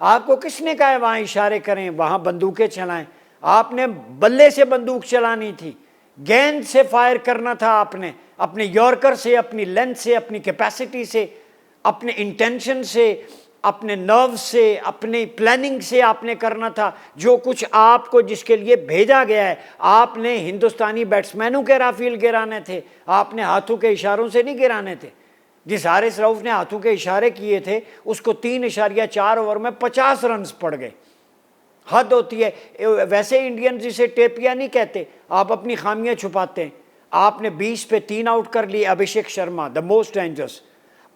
آپ کو کس نے کہا ہے وہاں اشارے کریں، وہاں بندوقیں چلائیں؟ آپ نے بلے سے بندوق چلانی تھی، گیند سے فائر کرنا تھا، آپ نے اپنے یورکر سے، اپنی لینتھ سے، اپنی کیپیسٹی سے، اپنے انٹینشن سے، اپنے نرو سے، اپنی پلاننگ سے آپ نے کرنا تھا۔ جو کچھ آپ کو جس کے لیے بھیجا گیا ہے، آپ نے ہندوستانی بیٹسمینوں کے رافیل گرانے تھے، آپ نے ہاتھوں کے اشاروں سے نہیں گرانے تھے۔ جس حارث رؤف نے ہاتھوں کے اشارے کیے تھے اس کو 3.4 اوور میں 50 رنز پڑ گئے۔ حد ہوتی ہے۔ ویسے انڈین جسے ٹیپیا نہیں کہتے، آپ اپنی خامیاں چھپاتے ہیں۔ آپ نے 20 پہ 3 آؤٹ کر لی Abhishek Sharma, the most dangerous.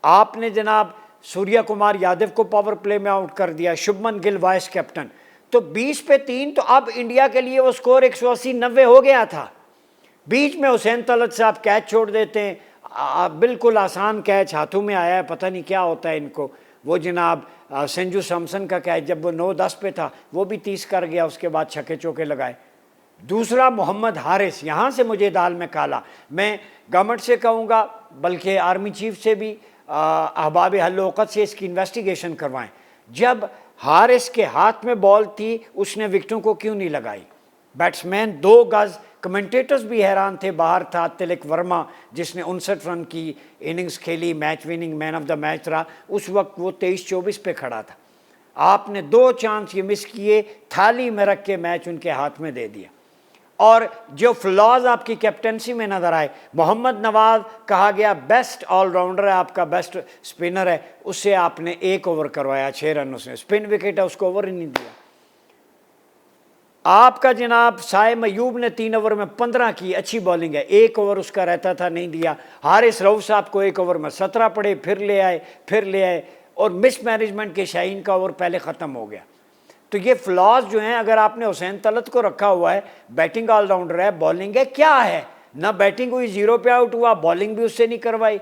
آپ نے جناب سوریا کمار یادو کو پاور پلے میں آؤٹ کر دیا، شبمن گل وائس کیپٹن۔ تو 20 پہ 3 تو اب انڈیا کے لیے وہ سکور 180-90 ہو گیا تھا۔ بیچ میں حسین طلعت صاحب کیچ چھوڑ دیتے ہیں، بالکل آسان کیچ ہاتھوں میں آیا ہے، پتہ نہیں کیا ہوتا ہے ان کو۔ وہ جناب سنجو سمسن کا کیچ جب وہ 9-10 پہ تھا وہ بھی 30 کر گیا، اس کے بعد چھکے چوکے لگائے۔ دوسرا محمد حارث، یہاں سے مجھے دال میں کالا، میں گورنمنٹ سے کہوں گا بلکہ آرمی چیف سے بھی، احباب حل وقت سے اس کی انویسٹیگیشن کروائیں۔ جب حارث کے ہاتھ میں بال تھی اس نے وکٹوں کو کیوں نہیں لگائی؟ بیٹسمین 2 گز، کمنٹیٹرز بھی حیران تھے۔ باہر تھا تلک ورما جس نے 59 رن کی اننگز کھیلی، match winning man of the match رہا، اس وقت وہ 23-24 پہ کھڑا تھا۔ آپ نے 2 چانس یہ مس کیے، تھالی میں رکھ کے میچ ان کے ہاتھ میں دے دیا۔ اور جو فلاز آپ کی کیپٹنسی میں نظر آئے، محمد نواز کہا گیا بیسٹ آل راؤنڈر ہے آپ کا، بیسٹ سپنر ہے، اس سے آپ نے 1 اوور کروایا 6 رن، اس نے سپن وکٹ ہے، اس کو اوور ہی نہیں دیا۔ آپ کا جناب سائم ایوب نے 3 اوور میں 15 کی، اچھی بالنگ ہے، 1 اوور اس کا رہتا تھا نہیں دیا۔ حارث رؤف صاحب کو 1 اوور میں 17 پڑے، پھر لے آئے، اور مس مینجمنٹ کے شاہین کا اوور پہلے ختم ہو گیا۔ تو یہ فلاز جو ہیں، اگر آپ نے حسین طلعت کو رکھا ہوا ہے، بیٹنگ آل راؤنڈر ہے، بالنگ ہے، کیا ہے؟ نہ بیٹنگ ہوئی، 0 پہ آؤٹ ہوا، بالنگ بھی اس سے نہیں کروائی۔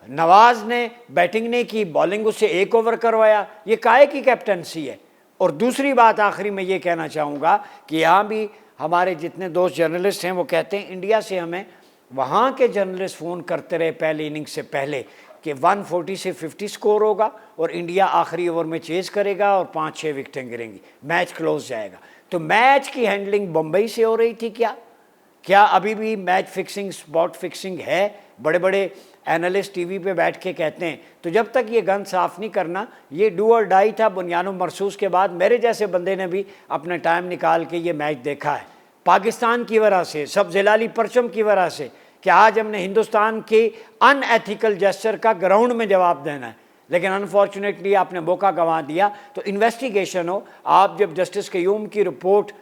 نواز نے بیٹنگ نہیں کی، بالنگ اس سے 1 اوور کروایا، یہ کائے کی کیپٹنسی ہے؟ اور دوسری بات آخری میں یہ کہنا چاہوں گا کہ یہاں بھی ہمارے جتنے دوست جرنلسٹ ہیں وہ کہتے ہیں انڈیا سے ہمیں وہاں کے جرنلسٹ فون کرتے رہے پہلے اننگ سے پہلے کہ 140 سے 50 سکور ہوگا اور انڈیا آخری اوور میں چیز کرے گا اور 5-6 وکٹیں گریں گی، میچ کلوز جائے گا۔ تو میچ کی ہینڈلنگ بمبئی سے ہو رہی تھی کیا ابھی بھی میچ فکسنگ، اسپاٹ فکسنگ ہے؟ بڑے بڑے اینالسٹ ٹی وی پہ بیٹھ کے کہتے ہیں۔ تو جب تک یہ گن صاف نہیں کرنا، یہ ڈو اور ڈائی تھا۔ بنیانو مرصوص کے بعد میرے جیسے بندے نے بھی اپنا ٹائم نکال کے یہ میچ دیکھا ہے، پاکستان کی وجہ سے، سب زلالی پرچم کی وجہ سے، کہ آج ہم نے ہندوستان کے ان ایتھیکل جیسچر کا گراؤنڈ میں جواب دینا ہے، لیکن انفارچونیٹلی آپ نے موقع گنوا دیا۔ تو انویسٹیگیشن ہو، آپ جب جسٹس قیوم کی رپورٹ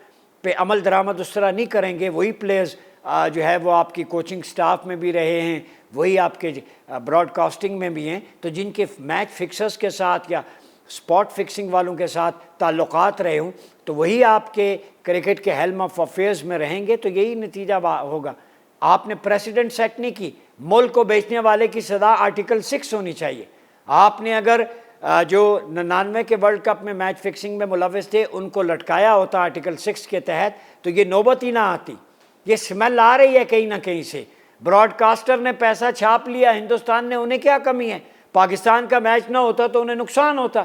پہ عمل درآمد اس طرح نہیں کریں گے، وہی پلیئرز جو ہے وہ آپ کی کوچنگ سٹاف میں بھی رہے ہیں، وہی آپ کے براڈ کاسٹنگ میں بھی ہیں، تو جن کے میچ فکسرز کے ساتھ یا اسپاٹ فکسنگ والوں کے ساتھ تعلقات رہے ہوں، تو وہی آپ کے کرکٹ کے ہیلم آف افیئرز میں رہیں گے، تو یہی نتیجہ ہوگا۔ آپ نے پریسیڈنٹ سیٹ نہیں کی، ملک کو بیچنے والے کی سزا آرٹیکل 6 ہونی چاہیے۔ آپ نے اگر جو 99 کے ورلڈ کپ میں میچ فکسنگ میں ملوث تھے ان کو لٹکایا ہوتا آرٹیکل 6 کے تحت، تو یہ نوبت ہی نہ آتی۔ یہ سمیل آ رہی ہے کہیں نہ کہیں سے، براڈ کاسٹر نے پیسہ چھاپ لیا ہندوستان نے، انہیں کیا کمی ہے؟ پاکستان کا میچ نہ ہوتا تو انہیں نقصان ہوتا۔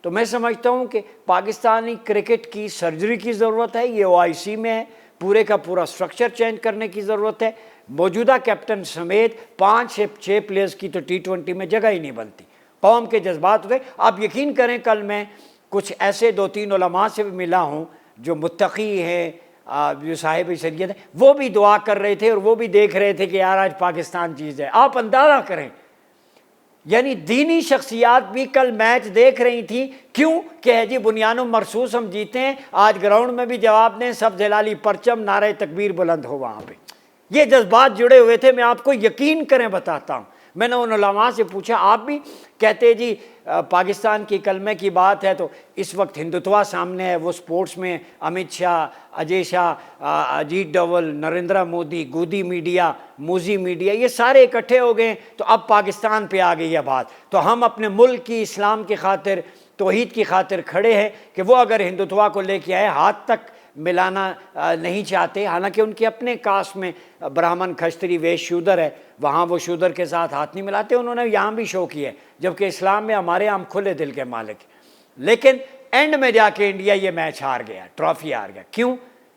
تو میں سمجھتا ہوں کہ پاکستانی کرکٹ کی سرجری کی ضرورت ہے، یہ OIC میں ہے، پورے کا پورا سٹرکچر چینج کرنے کی ضرورت ہے۔ موجودہ کیپٹن سمیت 5-6 پلیئرز کی تو T20 میں جگہ ہی نہیں بنتی۔ قوم کے جذبات ہوتے۔ آپ یقین کریں کل میں کچھ ایسے 2-3 علماء سے بھی ملا ہوں جو متقی ہیں، جو صاحب شریعت ہیں، وہ بھی دعا کر رہے تھے اور وہ بھی دیکھ رہے تھے کہ یار آج پاکستان چیز ہے۔ آپ اندازہ کریں، یعنی دینی شخصیات بھی کل میچ دیکھ رہی تھی، کیوں کہ ہے جی بنیانو مرصوص ہم جیتے ہیں، آج گراؤنڈ میں بھی جواب دیں، سب جلالی پرچم، نعرہ تکبیر بلند ہو وہاں پہ۔ یہ جذبات جڑے ہوئے تھے، میں آپ کو یقین کریں بتاتا ہوں۔ میں نے ان علماء سے پوچھا، آپ بھی کہتے جی پاکستان کی کلمے کی بات ہے، تو اس وقت ہندوتوا سامنے ہے، وہ سپورٹس میں امت شاہ، اجے شاہ، اجیت ڈوول، نریندر مودی، گودی میڈیا، موزی میڈیا، یہ سارے اکٹھے ہو گئے، تو اب پاکستان پہ آ گئی ہے بات۔ تو ہم اپنے ملک کی اسلام کی خاطر، توحید کی خاطر کھڑے ہیں کہ وہ اگر ہندوتوا کو لے کے آئے، ہاتھ تک ملانا نہیں چاہتے، حالانکہ ان کے اپنے کاسٹ میں برہمن، کھشتری، ویش، شودر ہے، وہاں وہ شودر کے ساتھ ہاتھ نہیں ملاتے، انہوں نے یہاں بھی شو کیا ہے، جبکہ اسلام میں ہمارے ہم کھلے دل کے مالک ہیں۔ لیکن اینڈ میں جا کے انڈیا یہ میچ ہار گیا, ٹرافی ہار گیا. کیوں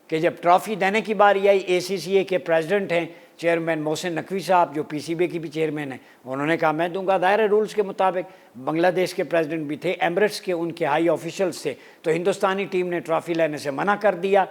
کہ جب ٹرافی دینے کی باری آئی, اے سی سی اے کے پریزیڈنٹ ہیں چیئرمین محسن نقوی صاحب, جو پی سی بی کے بھی چیئرمین ہیں, انہوں نے کہا میں دوں گا. ظاہر ہے رولز کے مطابق بنگلہ دیش کے پریزیڈنٹ بھی تھے, ایمریٹس کے ان کے ہائی آفیشلز تھے, تو ہندوستانی ٹیم نے ٹرافی لینے سے منع کر دیا.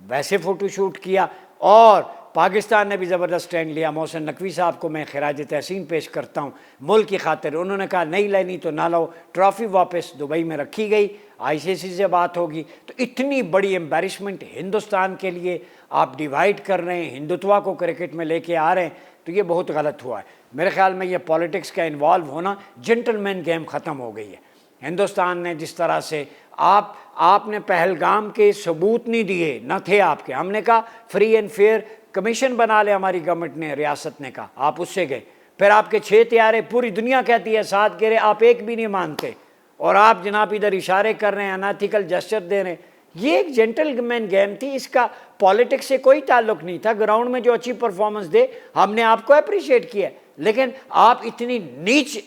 ویسے فوٹو شوٹ کیا, اور پاکستان نے بھی زبردست اسٹینڈ لیا. محسن نقوی صاحب کو میں خراج تحسین پیش کرتا ہوں ملک کی خاطر. انہوں نے کہا نہیں لینی تو نہ لو, ٹرافی واپس دبئی میں رکھی گئی, آئی سی سی سے بات ہوگی. تو اتنی بڑی امبیرسمنٹ ہندوستان کے لیے آپ ڈیوائڈ کر رہے ہیں, ہندوتوا کو کرکٹ میں لے کے آ رہے ہیں, تو یہ بہت غلط ہوا ہے. میرے خیال میں یہ پالیٹکس کا انوالو ہونا, جنٹل مین گیم ختم ہو گئی ہے. ہندوستان نے جس طرح سے آپ نے پہلگام کے ثبوت نہیں دیے, نہ تھے آپ کے. ہم نے کہا فری اینڈ فیئر کمیشن بنا لے, ہماری گورنمنٹ نے, ریاست نے کہا, آپ اس سے گئے. پھر آپ کے 6 طیارے پوری دنیا کہتی ہے 7 گرے, آپ ایک بھی نہیں مانتے, اور آپ جناب ادھر اشارے کر رہے ہیں, انیتھیکل جسچر دے رہے ہیں. یہ ایک جنٹل مین گیم تھی, اس کا پالیٹکس سے کوئی تعلق نہیں تھا. گراؤنڈ میں جو اچھی پرفارمنس دے ہم نے آپ کو اپریشیٹ کیا, لیکن آپ اتنی نیچ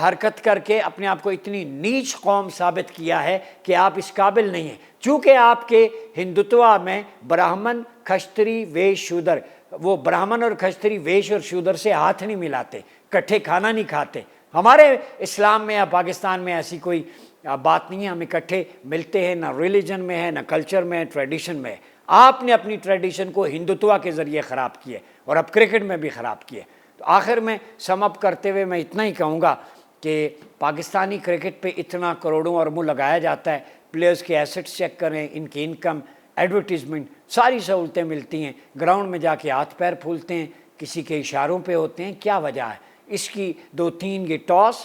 حرکت کر کے اپنے آپ کو اتنی نیچ قوم ثابت کیا ہے کہ آپ اس قابل نہیں ہیں. چونکہ آپ کے ہندوتوا میں برہمن کھشتری ویش شودر, وہ برہمن اور کھشتری ویش اور شودر سے ہاتھ نہیں ملاتے, کٹھے کھانا نہیں کھاتے. ہمارے اسلام میں یا پاکستان میں ایسی کوئی بات نہیں ہے, ہم اکٹھے ملتے ہیں, نہ ریلیجن میں ہے, نہ کلچر میں ہے, ٹریڈیشن میں ہے. آپ نے اپنی ٹریڈیشن کو ہندوتوا کے ذریعے خراب کیے, اور اب کرکٹ میں بھی خراب کیے. تو آخر میں سم اپ کرتے ہوئے میں اتنا ہی کہوں گا کہ پاکستانی کرکٹ پہ اتنا کروڑوں اربوں لگایا جاتا ہے. پلیئرز کے ایسٹس چیک کریں, ان کی انکم, ایڈورٹیزمنٹ, ساری سہولتیں ملتی ہیں. گراؤنڈ میں جا کے ہاتھ پیر پھولتے ہیں, کسی کے اشاروں پہ ہوتے ہیں. کیا وجہ ہے اس کی؟ 2-3 یہ ٹاس,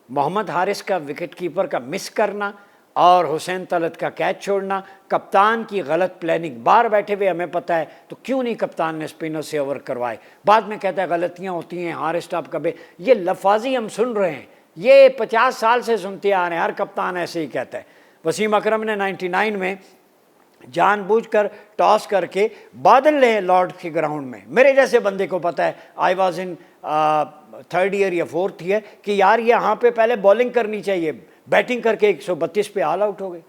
محمد حارث کا وکٹ کیپر کا مس کرنا, اور حسین طلعت کا کیچ چھوڑنا, کپتان کی غلط پلاننگ. باہر بیٹھے ہوئے ہمیں پتہ ہے تو کیوں نہیں کپتان نے اسپنر سے اوور کروائے. بعد میں کہتا ہے غلطیاں ہوتی ہیں, حارث ٹاپ کبھی. یہ لفاظی ہم سن رہے ہیں, یہ 50 سال سے سنتے آ رہے ہیں, ہر کپتان ایسے ہی کہتا ہے. وسیم اکرم نے 99 میں جان بوجھ کر ٹاس کر کے بادل لے لارڈ کے گراؤنڈ میں. میرے جیسے بندے کو پتہ ہے, I was in 3rd year یا 4th ایئر, کہ یار یہاں پہ پہلے بالنگ کرنی چاہیے. بیٹنگ کر کے 132 پہ آل آؤٹ ہو گئے,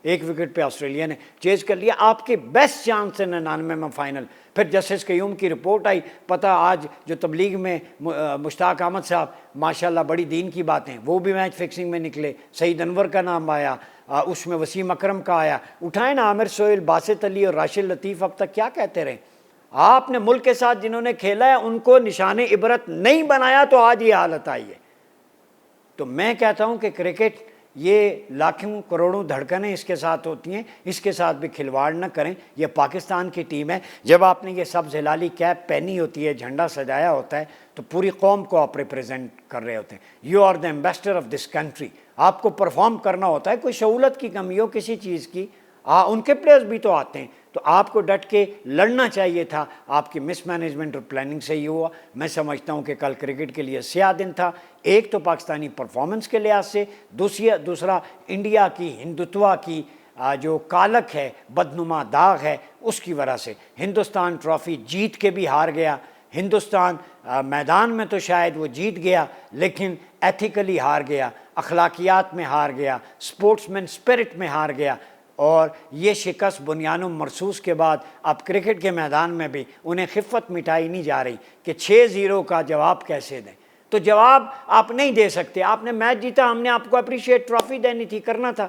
1 وکٹ پہ آسٹریلیا نے چیز کر لیا. آپ کے بیسٹ چانس ہے 99 میں فائنل. پھر جسٹس قیوم کی رپورٹ آئی, پتہ آج جو تبلیغ میں مشتاق احمد صاحب ماشاءاللہ بڑی دین کی باتیں, وہ بھی میچ فکسنگ میں نکلے. سعید انور کا نام آیا, اس میں وسیم اکرم کا آیا. اٹھائیں نا عامر سہیل, باسط علی اور راشد لطیف, اب تک کیا کہتے رہے. آپ نے ملک کے ساتھ جنہوں نے کھیلا ہے ان کو نشان عبرت نہیں بنایا, تو آج یہ حالت آئی ہے. تو میں کہتا ہوں کہ کرکٹ یہ لاکھوں کروڑوں دھڑکنیں اس کے ساتھ ہوتی ہیں, اس کے ساتھ بھی کھلواڑ نہ کریں. یہ پاکستان کی ٹیم ہے. جب آپ نے یہ سبز ہلالی کیپ پہنی ہوتی ہے, جھنڈا سجایا ہوتا ہے, تو پوری قوم کو آپ ریپرزینٹ کر رہے ہوتے ہیں. You are the ambassador of this country. آپ کو پرفارم کرنا ہوتا ہے. کوئی سہولت کی کمی ہو کسی چیز کی, ان کے پلیئرز بھی تو آتے ہیں, تو آپ کو ڈٹ کے لڑنا چاہیے تھا. آپ کی مس مینجمنٹ اور پلاننگ سے ہی ہوا. میں سمجھتا ہوں کہ کل کرکٹ کے لیے سیاہ دن تھا. ایک تو پاکستانی پرفارمنس کے لحاظ سے, دوسرا انڈیا کی ہندوتوا کی جو کالک ہے, بدنما داغ ہے, اس کی وجہ سے. ہندوستان ٹرافی جیت کے بھی ہار گیا. ہندوستان میدان میں تو شاید وہ جیت گیا, لیکن ایتھیکلی ہار گیا, اخلاقیات میں ہار گیا, اسپورٹس مین اسپرٹ میں ہار گیا. اور یہ شکست بنیان مرصوص کے بعد اب کرکٹ کے میدان میں بھی انہیں خفت مٹائی نہیں جا رہی کہ 6-0 کا جواب کیسے دیں. تو جواب آپ نہیں دے سکتے. آپ نے میچ جیتا, ہم نے آپ کو اپریشیٹ ٹرافی دینی تھی, کرنا تھا,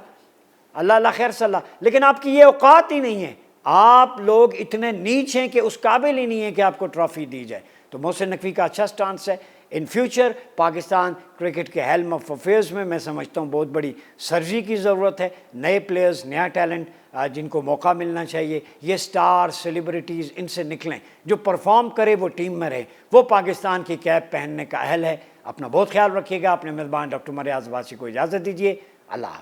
اللہ اللہ خیر صلاح, لیکن آپ کی یہ اوقات ہی نہیں ہے. آپ لوگ اتنے نیچ ہیں کہ اس قابل ہی نہیں ہے کہ آپ کو ٹرافی دی جائے. تو محسن نقوی کا اچھا سٹانس ہے. ان فیوچر پاکستان کرکٹ کے ہیلم آف افیئرز میں میں سمجھتا ہوں بہت بڑی سرجری کی ضرورت ہے. نئے پلیئرز, نیا ٹیلنٹ جن کو موقع ملنا چاہیے. یہ سٹار سیلیبریٹیز ان سے نکلیں, جو پرفارم کرے وہ ٹیم میں رہے, وہ پاکستان کی کیپ پہننے کا اہل ہے. اپنا بہت خیال رکھیے گا. اپنے میزبان ڈاکٹر عمر ریاض عباسی کو اجازت دیجیے. اللہ حافظ.